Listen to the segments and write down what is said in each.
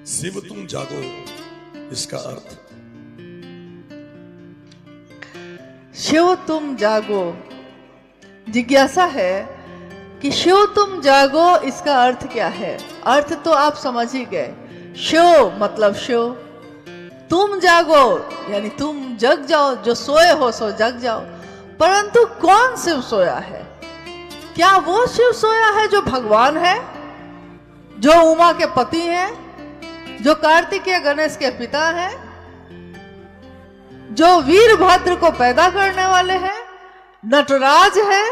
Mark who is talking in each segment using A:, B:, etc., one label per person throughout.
A: शिव तुम जागो, इसका अर्थ।
B: शिव तुम जागो, जिज्ञासा है कि शिव तुम जागो इसका अर्थ क्या है। अर्थ तो आप समझ ही गए, शिव मतलब शिव, तुम जागो यानी तुम जग जाओ, जो सोए हो सो जग जाओ। परंतु कौन शिव सोया है? क्या वो शिव सोया है जो भगवान है, जो उमा के पति हैं, जो कार्तिकेय गणेश के पिता हैं, जो वीरभद्र को पैदा करने वाले हैं, नटराज है,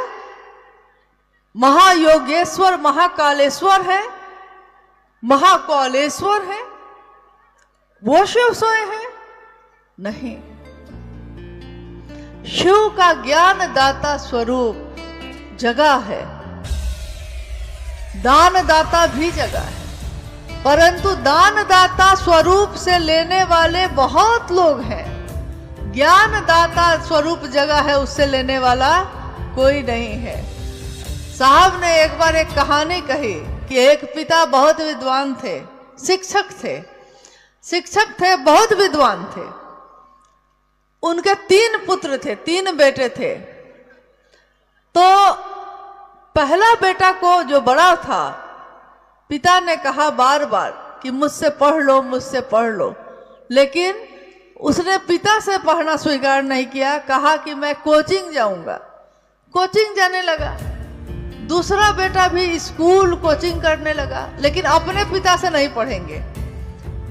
B: महायोगेश्वर महाकालेश्वर है, महाकौलेश्वर है, वो शिव सोए हैं? नहीं। शिव का ज्ञान दाता स्वरूप जगा है, दान दाता भी जगा है, परंतु दान दाता स्वरूप से लेने वाले बहुत लोग हैं। ज्ञान दाता स्वरूप जगह है, उससे लेने वाला कोई नहीं है। साहब ने एक बार एक कहानी कही कि एक पिता बहुत विद्वान थे, शिक्षक थे, बहुत विद्वान थे। उनके 3 पुत्र थे, 3 बेटे थे। तो पहला बेटा को, जो बड़ा था, पिता ने कहा बार बार कि मुझसे पढ़ लो, लेकिन उसने पिता से पढ़ना स्वीकार नहीं किया। कहा कि मैं कोचिंग जाऊंगा, कोचिंग जाने लगा। दूसरा बेटा भी स्कूल कोचिंग करने लगा, लेकिन अपने पिता से नहीं पढ़ेंगे।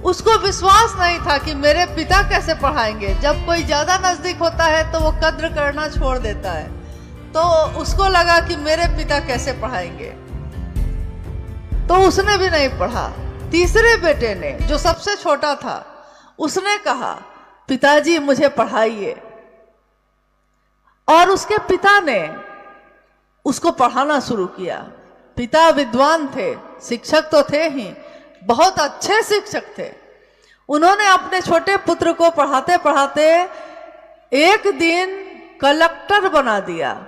B: उसको विश्वास नहीं था कि मेरे पिता कैसे पढ़ाएंगे। जब कोई ज्यादा नजदीक होता है तो वो कद्र करना छोड़ देता है, तो उसको लगा कि मेरे पिता कैसे पढ़ाएंगे, तो उसने भी नहीं पढ़ा। तीसरे बेटे ने, जो सबसे छोटा था, उसने कहा पिताजी मुझे पढ़ाइए, और उसके पिता ने उसको पढ़ाना शुरू किया। पिता विद्वान थे, शिक्षक तो थे ही, बहुत अच्छे शिक्षक थे। उन्होंने अपने छोटे पुत्र को पढ़ाते पढ़ाते एक दिन कलेक्टर बना दिया।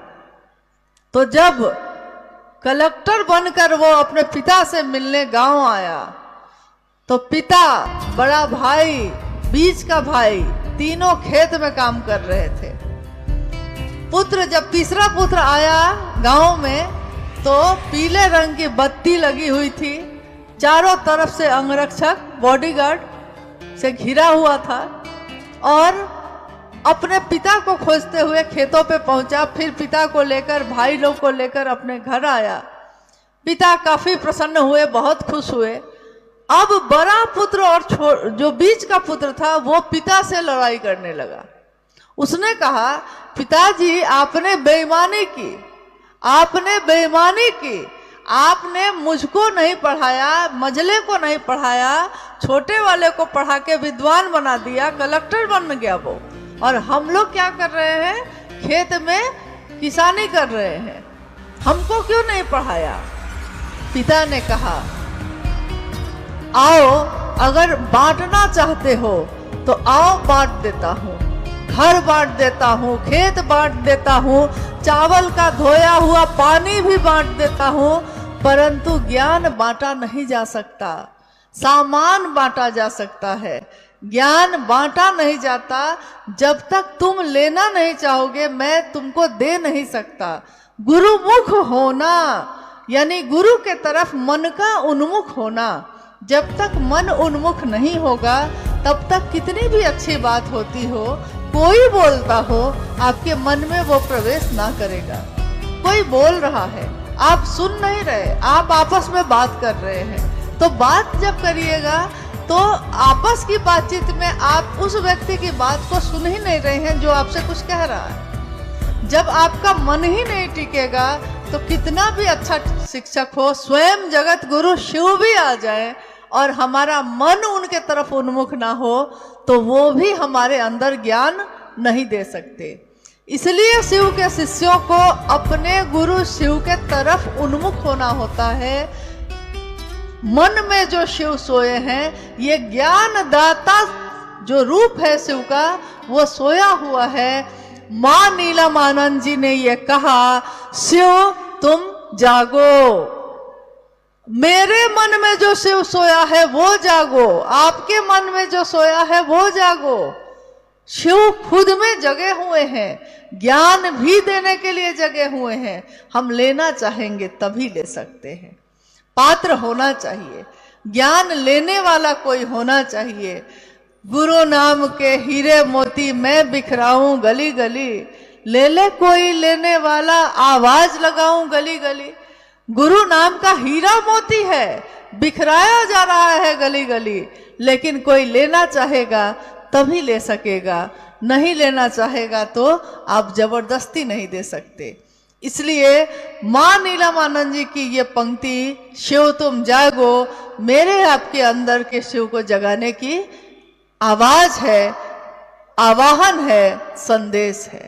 B: तो जब कलेक्टर बनकर वो अपने पिता से मिलने गांव आया, तो पिता, बड़ा भाई, बीच का भाई, तीनों खेत में काम कर रहे थे। पुत्र, जब तीसरा पुत्र आया गांव में, तो पीले रंग की बत्ती लगी हुई थी, चारों तरफ से अंगरक्षक, बॉडीगार्ड से घिरा हुआ था, और अपने पिता को खोजते हुए खेतों पे पहुंचा। फिर पिता को लेकर, भाई लोग को लेकर अपने घर आया। पिता काफी प्रसन्न हुए, बहुत खुश हुए। अब बड़ा पुत्र और जो बीच का पुत्र था, वो पिता से लड़ाई करने लगा। उसने कहा पिताजी आपने बेईमानी की, आपने मुझको नहीं पढ़ाया, मझले को नहीं पढ़ाया, छोटे वाले को पढ़ा के विद्वान बना दिया, कलेक्टर बन गया वो, और हम लोग क्या कर रहे हैं, खेत में किसानी कर रहे हैं, हमको क्यों नहीं पढ़ाया। पिता ने कहा आओ, अगर बांटना चाहते हो तो आओ, बांट देता हूँ, घर बांट देता हूँ, खेत बांट देता हूँ, चावल का धोया हुआ पानी भी बांट देता हूँ, परंतु ज्ञान बांटा नहीं जा सकता। सामान बांटा जा सकता है, ज्ञान बांटा नहीं जाता। जब तक तुम लेना नहीं चाहोगे, मैं तुमको दे नहीं सकता। गुरुमुख होना यानी गुरु के तरफ मन का उन्मुख होना। जब तक मन उन्मुख नहीं होगा, तब तक कितनी भी अच्छी बात होती हो, कोई बोलता हो, आपके मन में वो प्रवेश ना करेगा। कोई बोल रहा है, आप सुन नहीं रहे, आप आपस में बात कर रहे हैं, तो बात जब करिएगा तो आपस की बातचीत में आप उस व्यक्ति की बात को सुन ही नहीं रहे हैं जो आपसे कुछ कह रहा है। जब आपका मन ही नहीं टिकेगा, तो कितना भी अच्छा शिक्षक हो, स्वयं जगत गुरु शिव भी आ जाए और हमारा मन उनके तरफ उन्मुख ना हो, तो वो भी हमारे अंदर ज्ञान नहीं दे सकते। इसलिए शिव के शिष्यों को अपने गुरु शिव के तरफ उन्मुख होना होता है। मन में जो शिव सोए हैं, ये ज्ञान दाता जो रूप है शिव का, वो सोया हुआ है। मां नीलमानंद जी ने ये कहा, शिव तुम जागो, मेरे मन में जो शिव सोया है वो जागो, आपके मन में जो सोया है वो जागो। शिव खुद में जगे हुए हैं, ज्ञान भी देने के लिए जगे हुए हैं। हम लेना चाहेंगे तभी ले सकते हैं। पात्र होना चाहिए, ज्ञान लेने वाला कोई होना चाहिए। गुरु नाम के हीरे मोती मैं बिखराऊं गली गली, ले ले कोई लेने वाला आवाज लगाऊं गली गली। गुरु नाम का हीरा मोती है, बिखराया जा रहा है गली गली, लेकिन कोई लेना चाहेगा तभी ले सकेगा, नहीं लेना चाहेगा तो आप जबरदस्ती नहीं दे सकते। इसलिए मां नीलमानंद जी की ये पंक्ति, शिव तुम जागो, मेरे आपके अंदर के शिव को जगाने की आवाज है, आवाहन है, संदेश है।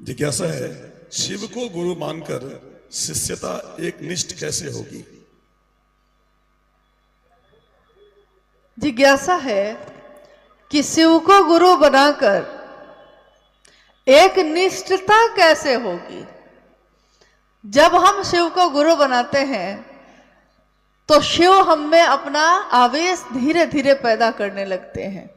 A: जिज्ञासा है, शिव को गुरु मानकर शिष्यता एक निष्ठ कैसे होगी?
B: जिज्ञासा है कि शिव को गुरु बनाकर एक निष्ठता कैसे होगी। जब हम शिव को गुरु बनाते हैं तो शिव हम में अपना आवेश धीरे धीरे पैदा करने लगते हैं,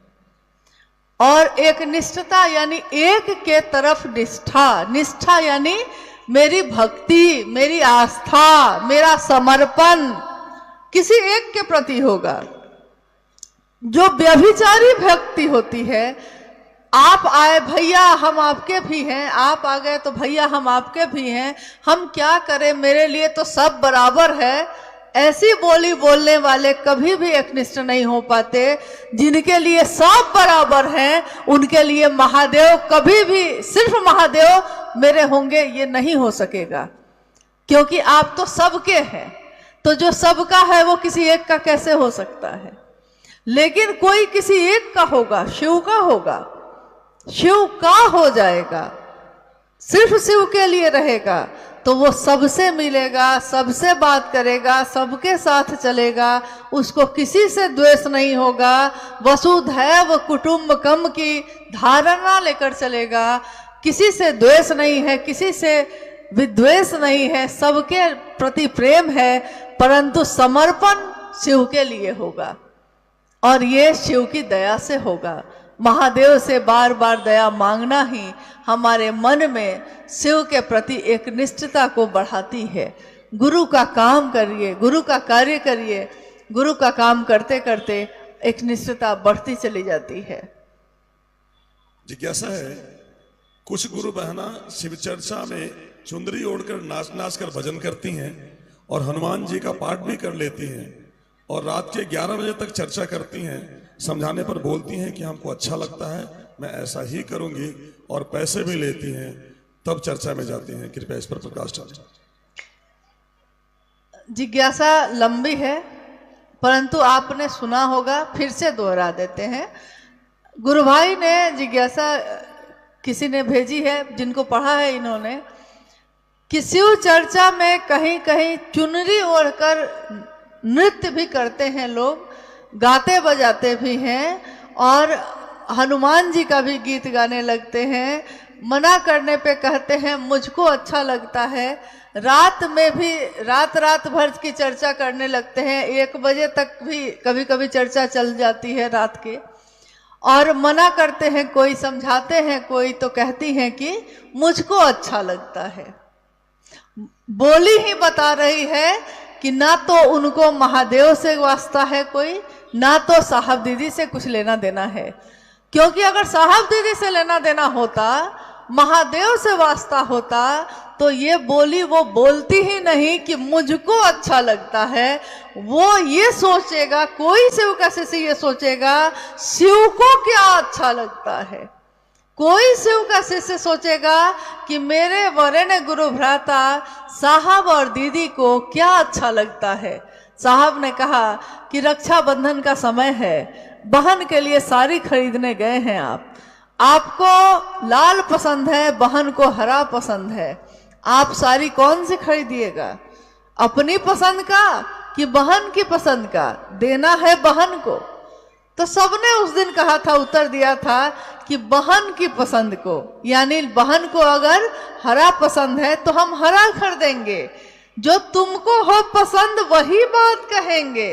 B: और एक निष्ठता यानी एक के तरफ निष्ठा, निष्ठा यानी मेरी भक्ति, मेरी आस्था, मेरा समर्पण किसी एक के प्रति होगा। जो व्यभिचारी भक्ति होती है, आप आए भैया हम आपके भी हैं, आप आ गए तो भैया हम आपके भी हैं, हम क्या करें मेरे लिए तो सब बराबर है, ऐसी बोली बोलने वाले कभी भी एकनिष्ठ नहीं हो पाते। जिनके लिए सब बराबर हैं उनके लिए महादेव कभी भी सिर्फ महादेव मेरे होंगे ये नहीं हो सकेगा, क्योंकि आप तो सबके हैं। तो जो सबका है वो किसी एक का कैसे हो सकता है? लेकिन कोई किसी एक का होगा, शिव का होगा, शिव का हो जाएगा, सिर्फ शिव के लिए रहेगा, तो वो सबसे मिलेगा, सबसे बात करेगा, सबके साथ चलेगा, उसको किसी से द्वेष नहीं होगा। वसुधैव कुटुंबकम की धारणा लेकर चलेगा, किसी से द्वेष नहीं है, किसी से विद्वेष नहीं है, सबके प्रति प्रेम है, परंतु समर्पण शिव के लिए होगा, और ये शिव की दया से होगा। महादेव से बार बार दया मांगना ही हमारे मन में शिव के प्रति एक निष्ठता को बढ़ाती है। गुरु का काम करिए, गुरु का कार्य करिए, गुरु का काम करते करते एक निष्ठता बढ़ती चली जाती है।
A: जिज्ञासा है, कुछ गुरु बहना शिव चर्चा में चुंदरी ओढ़कर नाच नाच कर भजन करती हैं और हनुमान जी का पाठ भी कर लेती हैं, और रात के 11 बजे तक चर्चा करती हैं। समझाने पर बोलती हैं कि हमको अच्छा लगता है, मैं ऐसा ही करूंगी, और पैसे भी लेती हैं, तब चर्चा में जाती हैं। कृपया इस पर प्रकाश डालें।
B: जिज्ञासा लंबी है, परंतु आपने सुना होगा, फिर से दोहरा देते हैं। गुरु भाई ने जिज्ञासा किसी ने भेजी है, जिनको पढ़ा है इन्होंने, कि शिव चर्चा में कहीं कहीं चुनरी ओढ़कर नृत्य भी करते हैं लोग, गाते बजाते भी हैं, और हनुमान जी का भी गीत गाने लगते हैं। मना करने पे कहते हैं मुझको अच्छा लगता है। रात में भी रात भर की चर्चा करने लगते हैं, 1 बजे तक भी कभी कभी चर्चा चल जाती है रात के, और मना करते हैं, कोई समझाते हैं, कोई तो कहती हैं कि मुझको अच्छा लगता है। बोली ही बता रही है कि ना तो उनको महादेव से वास्ता है कोई, ना तो साहब दीदी से कुछ लेना देना है। क्योंकि अगर साहब दीदी से लेना देना होता, महादेव से वास्ता होता, तो ये बोली वो बोलती ही नहीं कि मुझको अच्छा लगता है। वो ये सोचेगा, कोई शिव का शिष्य ये सोचेगा शिव को क्या अच्छा लगता है। कोई शिव का शिष्य सोचेगा कि मेरे वरेण्य गुरु भ्राता साहब और दीदी को क्या अच्छा लगता है। साहब ने कहा कि रक्षाबंधन का समय है, बहन के लिए साड़ी खरीदने गए हैं आपको लाल पसंद है, बहन को हरा पसंद है, आप साड़ी कौन सी खरीदिएगा? अपनी पसंद का कि बहन की पसंद का? देना है बहन को। तो सबने उस दिन कहा था, उत्तर दिया था कि बहन की पसंद को, यानी बहन को अगर हरा पसंद है तो हम हरा खरीदेंगे, जो तुमको हो पसंद वही बात कहेंगे।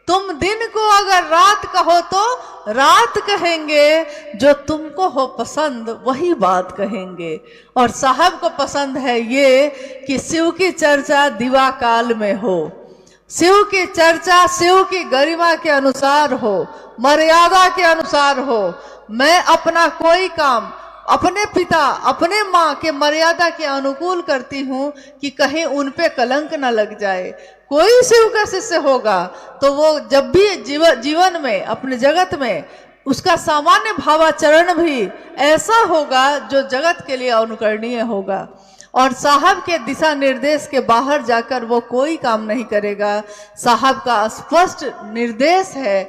B: तुम दिन को अगर रात कहो तो रात कहेंगे, जो तुमको हो पसंद वही बात कहेंगे। और साहब को पसंद है ये कि शिव की चर्चा दिवा काल में हो, शिव की चर्चा शिव की गरिमा के अनुसार हो, मर्यादा के अनुसार हो। मैं अपना कोई काम अपने पिता अपने माँ के मर्यादा के अनुकूल करती हूँ कि कहीं उन पे कलंक न लग जाए। कोई शिव का शिष्य होगा तो वो जब भी जीवन में अपने जगत में उसका सामान्य भावाचरण भी ऐसा होगा जो जगत के लिए अनुकरणीय होगा, और साहब के दिशा निर्देश के बाहर जाकर वो कोई काम नहीं करेगा। साहब का स्पष्ट निर्देश है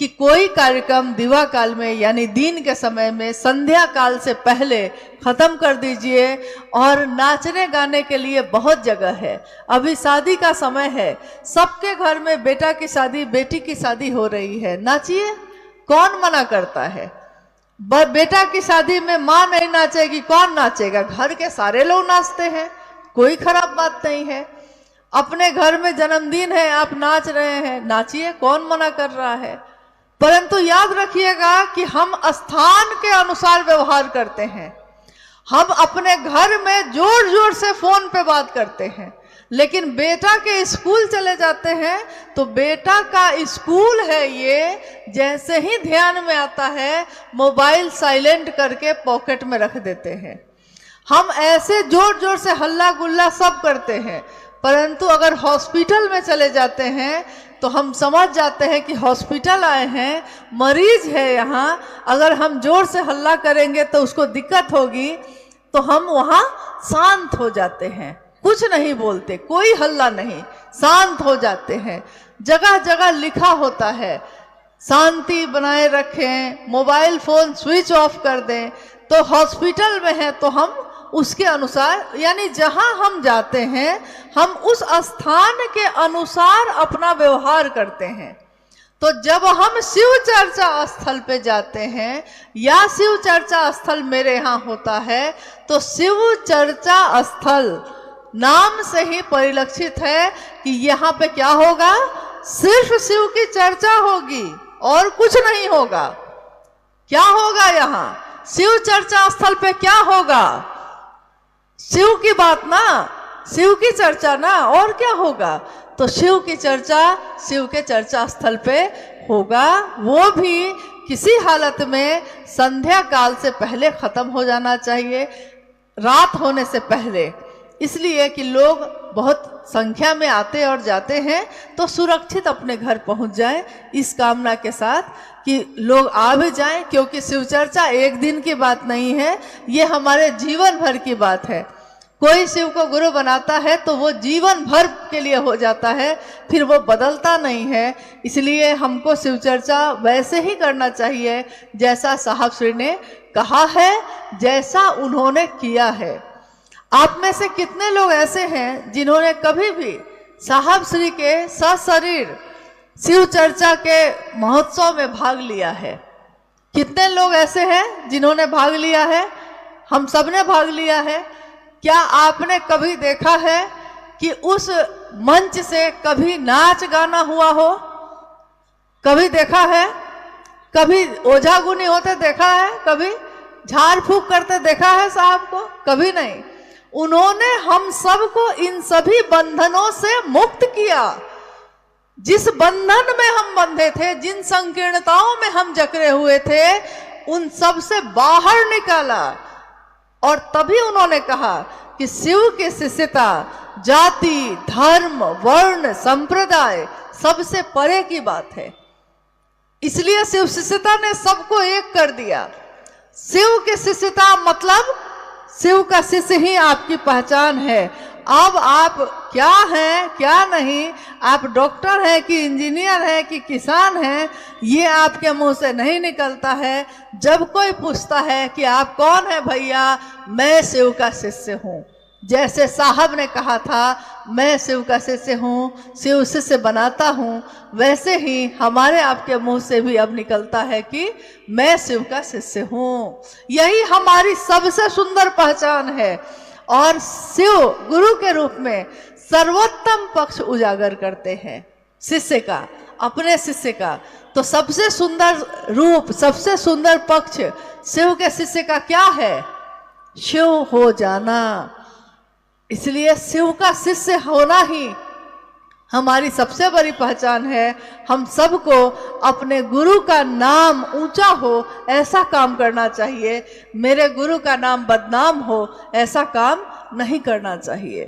B: कि कोई कार्यक्रम दिवा काल में यानी दिन के समय में संध्या काल से पहले खत्म कर दीजिए। और नाचने गाने के लिए बहुत जगह है, अभी शादी का समय है, सबके घर में बेटा की शादी बेटी की शादी हो रही है, नाचिए, कौन मना करता है। बेटा की शादी में माँ नहीं नाचेगी, कौन नाचेगा? घर के सारे लोग नाचते हैं, कोई खराब बात नहीं है। अपने घर में जन्मदिन है, आप नाच रहे हैं, नाचिए, कौन मना कर रहा है। परंतु याद रखिएगा कि हम स्थान के अनुसार व्यवहार करते हैं। हम अपने घर में जोर जोर से फोन पे बात करते हैं, लेकिन बेटा के स्कूल चले जाते हैं तो बेटा का स्कूल है ये, जैसे ही ध्यान में आता है मोबाइल साइलेंट करके पॉकेट में रख देते हैं। हम ऐसे जोर जोर से हल्ला गुल्ला सब करते हैं, परंतु अगर हॉस्पिटल में चले जाते हैं तो हम समझ जाते हैं कि हॉस्पिटल आए हैं, मरीज है यहाँ, अगर हम जोर से हल्ला करेंगे तो उसको दिक्कत होगी, तो हम वहाँ शांत हो जाते हैं, कुछ नहीं बोलते, कोई हल्ला नहीं, शांत हो जाते हैं। जगह जगह लिखा होता है शांति बनाए रखें, मोबाइल फोन स्विच ऑफ कर दें। तो हॉस्पिटल में है तो हम उसके अनुसार, यानी जहां हम जाते हैं हम उस स्थान के अनुसार अपना व्यवहार करते हैं। तो जब हम शिव चर्चा स्थल पे जाते हैं या शिव चर्चा स्थल मेरे यहाँ होता है, तो शिव चर्चा स्थल नाम से ही परिलक्षित है कि यहाँ पे क्या होगा, सिर्फ शिव की चर्चा होगी और कुछ नहीं होगा। क्या होगा यहाँ शिव चर्चा स्थल पे, क्या होगा? शिव की बात ना, शिव की चर्चा ना, और क्या होगा? तो शिव की चर्चा शिव के चर्चा स्थल पे होगा, वो भी किसी हालत में संध्या काल से पहले खत्म हो जाना चाहिए, रात होने से पहले, इसलिए कि लोग बहुत संख्या में आते और जाते हैं, तो सुरक्षित अपने घर पहुंच जाए, इस कामना के साथ कि लोग आ भी जाएं, क्योंकि शिव चर्चा एक दिन की बात नहीं है, ये हमारे जीवन भर की बात है। कोई शिव को गुरु बनाता है तो वो जीवन भर के लिए हो जाता है, फिर वो बदलता नहीं है। इसलिए हमको शिव चर्चा वैसे ही करना चाहिए जैसा साहब श्री ने कहा है, जैसा उन्होंने किया है। आप में से कितने लोग ऐसे हैं जिन्होंने कभी भी साहब श्री के सशरीर शिव चर्चा के महोत्सव में भाग लिया है? कितने लोग ऐसे हैं जिन्होंने भाग लिया है? हम सब ने भाग लिया है। क्या आपने कभी देखा है कि उस मंच से कभी नाच गाना हुआ हो? कभी देखा है? कभी ओझा गुनी होते देखा है? कभी झाड़ फूक करते देखा है साहब को? कभी नहीं। उन्होंने हम सबको इन सभी बंधनों से मुक्त किया। जिस बंधन में हम बंधे थे, जिन संकीर्णताओं में हम जकड़े हुए थे, उन सब से बाहर निकाला। और तभी उन्होंने कहा कि शिव की शिष्यता जाति, धर्म, वर्ण, संप्रदाय सबसे परे की बात है। इसलिए शिव शिष्यता ने सबको एक कर दिया। शिव की शिष्यता मतलब शिव का शिष्य ही आपकी पहचान है। अब आप क्या हैं क्या नहीं, आप डॉक्टर हैं कि इंजीनियर हैं कि किसान हैं, ये आपके मुंह से नहीं निकलता है। जब कोई पूछता है कि आप कौन है भैया, मैं शिव का शिष्य हूँ। जैसे साहब ने कहा था मैं शिव का शिष्य हूँ, शिव शिष्य बनाता हूँ, वैसे ही हमारे आपके मुंह से भी अब निकलता है कि मैं शिव का शिष्य हूँ। यही हमारी सबसे सुंदर पहचान है। और शिव गुरु के रूप में सर्वोत्तम पक्ष उजागर करते हैं शिष्य का, अपने शिष्य का। तो सबसे सुंदर रूप, सबसे सुंदर पक्ष शिव के शिष्य का क्या है? शिव हो जाना। इसलिए शिव का शिष्य होना ही हमारी सबसे बड़ी पहचान है। हम सबको अपने गुरु का नाम ऊंचा हो ऐसा काम करना चाहिए, मेरे गुरु का नाम बदनाम हो ऐसा काम नहीं करना चाहिए।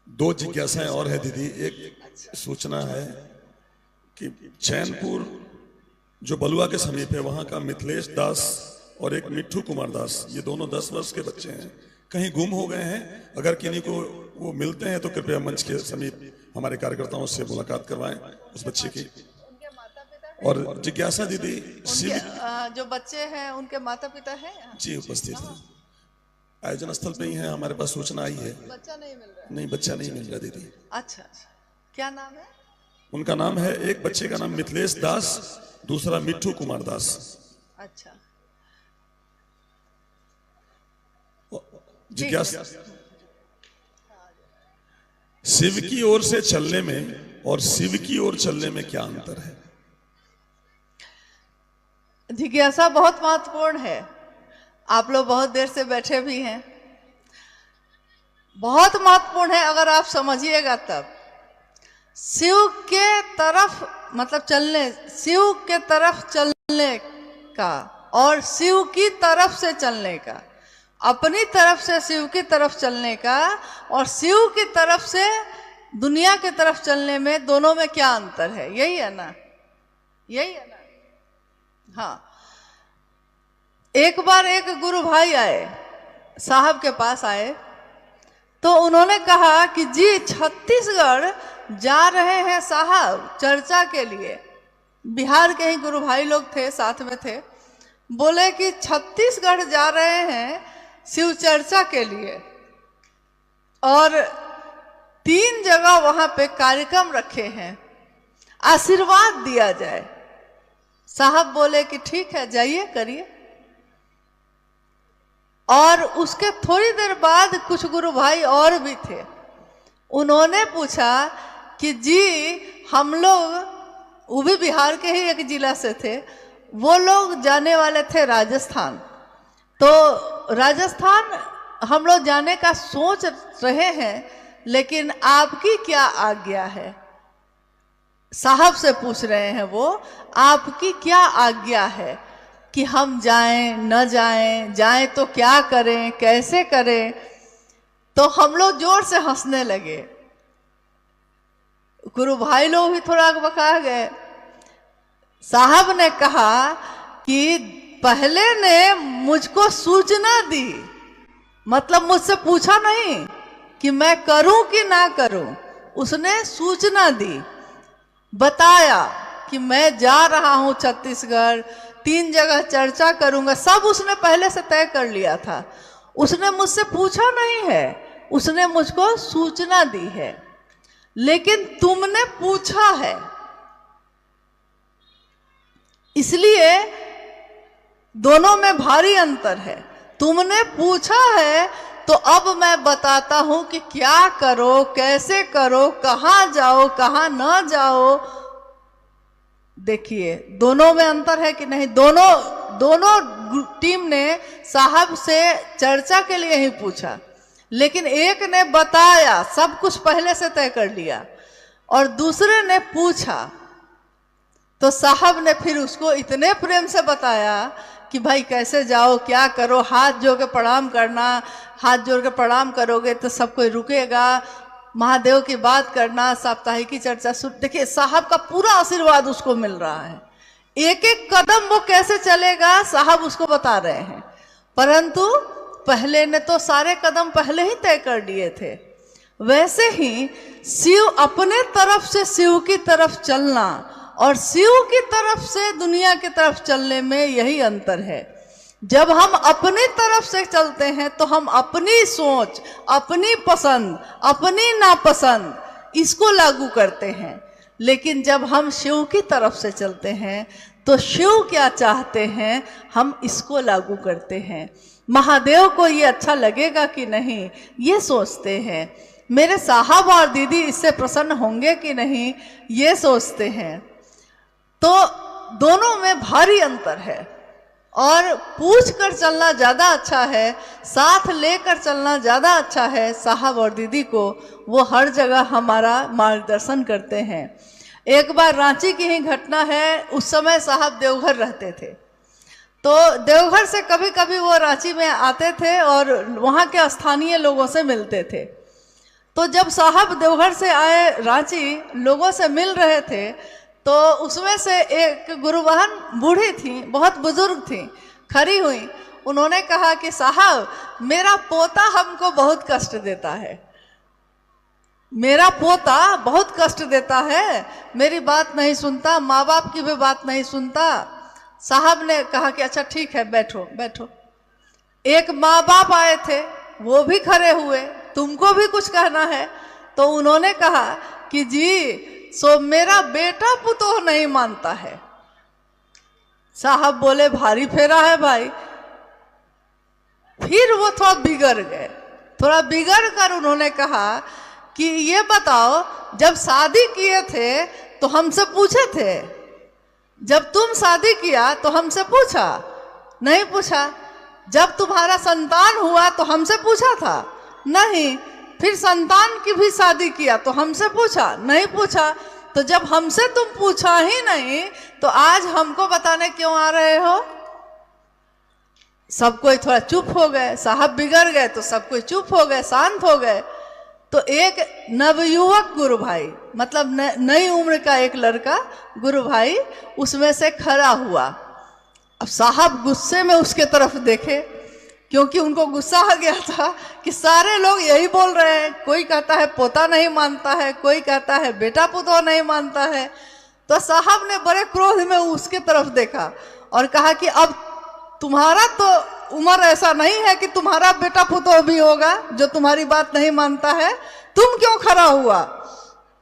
A: दो जिज्ञासाएं और है दीदी। एक सूचना है कि चैनपुर जो बलुआ के समीप है, वहां का मिथिलेश दास और एक मिट्ठू कुमार दास, ये दोनों 10 वर्ष के बच्चे हैं, कहीं गुम हो गए हैं। अगर किन्हीं को वो मिलते हैं तो कृपया मंच के समीप हमारे कार्यकर्ताओं से मुलाकात करवाएं उस बच्चे की। और जिज्ञासा दीदी, शिव
B: जो बच्चे हैं उनके माता पिता हैं
A: जी उपस्थित हैं, आयोजन स्थल पे ही है। हमारे पास सूचना आई है,
B: बच्चा नहीं मिल रहा है।
A: नहीं बच्चा नहीं मिल रहा दीदी।
B: अच्छा, क्या नाम है
A: उनका? नाम है, एक बच्चे का नाम मिथिलेश दास, दूसरा मिट्ठू कुमार दास।
B: अच्छा,
A: जिज्ञासा, शिव की ओर से चलने में और शिव की ओर चलने में क्या अंतर है?
B: जिज्ञासा बहुत महत्वपूर्ण है। आप लोग बहुत देर से बैठे भी हैं, बहुत महत्वपूर्ण है। अगर आप समझिएगा तब शिव के तरफ मतलब चलने, शिव के तरफ चलने का और शिव की तरफ से चलने का, अपनी तरफ से शिव की तरफ चलने का और शिव की तरफ से दुनिया की तरफ चलने में, दोनों में क्या अंतर है? यही है ना, यही है ना। हाँ, एक बार एक गुरु भाई आए, साहब के पास आए, तो उन्होंने कहा कि जी छत्तीसगढ़ जा रहे हैं साहब चर्चा के लिए। बिहार के ही गुरु भाई लोग थे, साथ में थे। बोले कि छत्तीसगढ़ जा रहे हैं शिव चर्चा के लिए और 3 जगह वहां पे कार्यक्रम रखे हैं, आशीर्वाद दिया जाए। साहब बोले कि ठीक है, जाइए करिए। और उसके थोड़ी देर बाद कुछ गुरु भाई और भी थे, उन्होंने पूछा कि जी हम लोग, वो भी बिहार के ही एक जिला से थे, वो लोग जाने वाले थे राजस्थान। तो राजस्थान हम लोग जाने का सोच रहे हैं, लेकिन आपकी क्या आज्ञा है? साहब से पूछ रहे हैं वो, आपकी क्या आज्ञा है कि हम जाएं न जाएं, जाएं तो क्या करें, कैसे करें? तो हम लोग जोर से हंसने लगे। गुरु भाई लोग भी थोड़ा बका गए। साहब ने कहा कि पहले ने मुझको सूचना दी, मतलब मुझसे पूछा नहीं कि मैं करूं कि ना करूं, उसने सूचना दी, बताया कि मैं जा रहा हूं छत्तीसगढ़, 3 जगह चर्चा करूंगा, सब उसने पहले से तय कर लिया था। उसने मुझसे पूछा नहीं है, उसने मुझको सूचना दी है। लेकिन तुमने पूछा है, इसलिए दोनों में भारी अंतर है। तुमने पूछा है तो अब मैं बताता हूं कि क्या करो, कैसे करो, कहां जाओ, कहां ना जाओ। देखिए दोनों में अंतर है कि नहीं? दोनों टीम ने साहब से चर्चा के लिए ही पूछा, लेकिन एक ने बताया, सब कुछ पहले से तय कर लिया, और दूसरे ने पूछा। तो साहब ने फिर उसको इतने प्रेम से बताया कि भाई कैसे जाओ, क्या करो, हाथ जोड़ के प्रणाम करना, हाथ जोड़ के प्रणाम करोगे तो सब कोई रुकेगा, महादेव की बात करना, साप्ताहिकी चर्चा सुन। देखिए साहब का पूरा आशीर्वाद उसको मिल रहा है, एक एक कदम वो कैसे चलेगा साहब उसको बता रहे हैं। परंतु पहले ने तो सारे कदम पहले ही तय कर दिए थे। वैसे ही शिव अपने तरफ से शिव की तरफ चलना और शिव की तरफ से दुनिया की तरफ चलने में यही अंतर है। जब हम अपनी तरफ से चलते हैं तो हम अपनी सोच, अपनी पसंद, अपनी नापसंद इसको लागू करते हैं, लेकिन जब हम शिव की तरफ से चलते हैं तो शिव क्या चाहते हैं हम इसको लागू करते हैं। महादेव को ये अच्छा लगेगा कि नहीं ये सोचते हैं। मेरे साहब और दीदी इससे प्रसन्न होंगे कि नहीं, ये सोचते हैं। तो दोनों में भारी अंतर है और पूछ कर चलना ज़्यादा अच्छा है, साथ लेकर चलना ज़्यादा अच्छा है। साहब और दीदी को वो हर जगह हमारा मार्गदर्शन करते हैं। एक बार रांची की ही घटना है, उस समय साहब देवघर रहते थे, तो देवघर से कभी कभी वो रांची में आते थे और वहाँ के स्थानीय लोगों से मिलते थे। तो जब साहब देवघर से आए रांची, लोगों से मिल रहे थे, तो उसमें से एक गुरुबहन बूढ़ी थी, बहुत बुजुर्ग थी, खड़ी हुई। उन्होंने कहा कि साहब, मेरा पोता हमको बहुत कष्ट देता है, मेरा पोता बहुत कष्ट देता है, मेरी बात नहीं सुनता, माँ बाप की भी बात नहीं सुनता। साहब ने कहा कि अच्छा ठीक है, बैठो बैठो। एक माँ बाप आए थे, वो भी खड़े हुए, तुमको भी कुछ कहना है? तो उन्होंने कहा कि जी, सो मेरा बेटा पुतोह नहीं मानता है। साहब बोले भारी फेरा है भाई। फिर वो थोड़ा बिगड़ गए, थोड़ा बिगड़ कर उन्होंने कहा कि ये बताओ, जब शादी किए थे तो हमसे पूछे थे? जब तुम शादी किया तो हमसे पूछा? नहीं पूछा। जब तुम्हारा संतान हुआ तो हमसे पूछा था? नहीं। फिर संतान की भी शादी किया तो हमसे पूछा? नहीं पूछा। तो जब हमसे तुम पूछा ही नहीं, तो आज हमको बताने क्यों आ रहे हो? सब कोई थोड़ा चुप हो गए। साहब बिगड़ गए तो सब कोई चुप हो गए, शांत हो गए। तो एक नवयुवक गुरु भाई, मतलब नई उम्र का एक लड़का गुरु भाई उसमें से खड़ा हुआ। अब साहब गुस्से में उसके तरफ देखे, क्योंकि उनको गुस्सा आ गया था कि सारे लोग यही बोल रहे हैं, कोई कहता है पोता नहीं मानता है, कोई कहता है बेटा पुतोह नहीं मानता है। तो साहब ने बड़े क्रोध में उसके तरफ देखा और कहा कि अब तुम्हारा तो उम्र ऐसा नहीं है कि तुम्हारा बेटा पुतोह भी होगा जो तुम्हारी बात नहीं मानता है, तुम क्यों खड़ा हुआ?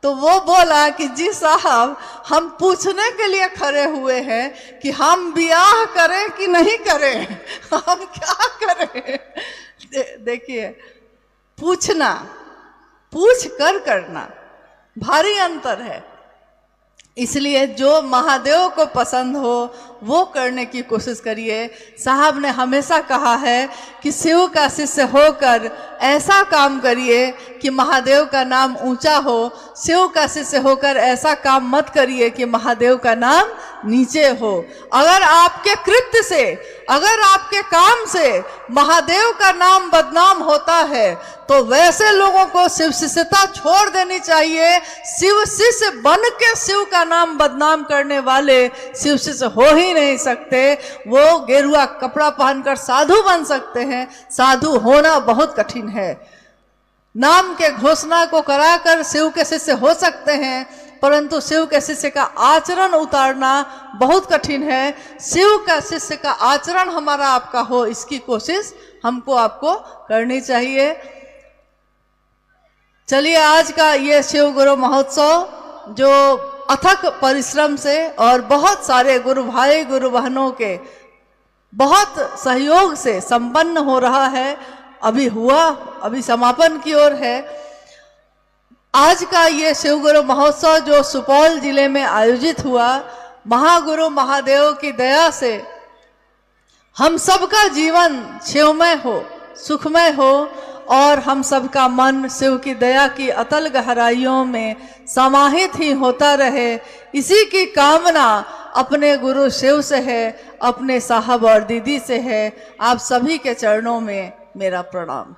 B: तो वो बोला कि जी साहब, हम पूछने के लिए खड़े हुए हैं कि हम ब्याह करें कि नहीं करें, हम क्या करें। देखिए, पूछना, पूछ कर करना भारी अंतर है। इसलिए जो महादेव को पसंद हो वो करने की कोशिश करिए। साहब ने हमेशा कहा है कि शिव का शिष्य होकर ऐसा काम करिए कि महादेव का नाम ऊंचा हो। शिव का शिष्य होकर ऐसा काम मत करिए कि महादेव का नाम नीचे हो। अगर आपके कृत्य से, अगर आपके काम से महादेव का नाम बदनाम होता है, तो वैसे लोगों को शिव शिष्यता छोड़ देनी चाहिए। शिव शिष्य बन के शिव का नाम बदनाम करने वाले शिव शिष्य हो ही नहीं सकते। वो गेरुआ कपड़ा पहनकर साधु बन सकते हैं, साधु होना बहुत कठिन है। नाम के घोषणा को कराकर शिव के शिष्य हो सकते हैं, परंतु शिव के शिष्य का आचरण उतारना बहुत कठिन है। शिव का शिष्य का आचरण हमारा आपका हो, इसकी कोशिश हमको आपको करनी चाहिए। चलिए, आज का ये शिव गुरु महोत्सव जो अथक परिश्रम से और बहुत सारे गुरु भाई गुरु बहनों के बहुत सहयोग से संपन्न हो रहा है, अभी हुआ, अभी समापन की ओर है। आज का ये शिव गुरु महोत्सव जो सुपौल जिले में आयोजित हुआ, महागुरु महादेव की दया से हम सबका जीवन शिवमय हो, सुखमय हो और हम सबका मन शिव की दया की अतल गहराइयों में समाहित ही होता रहे। इसी की कामना अपने गुरु शिव से है, अपने साहब और दीदी से है। आप सभी के चरणों में मेरा प्रणाम।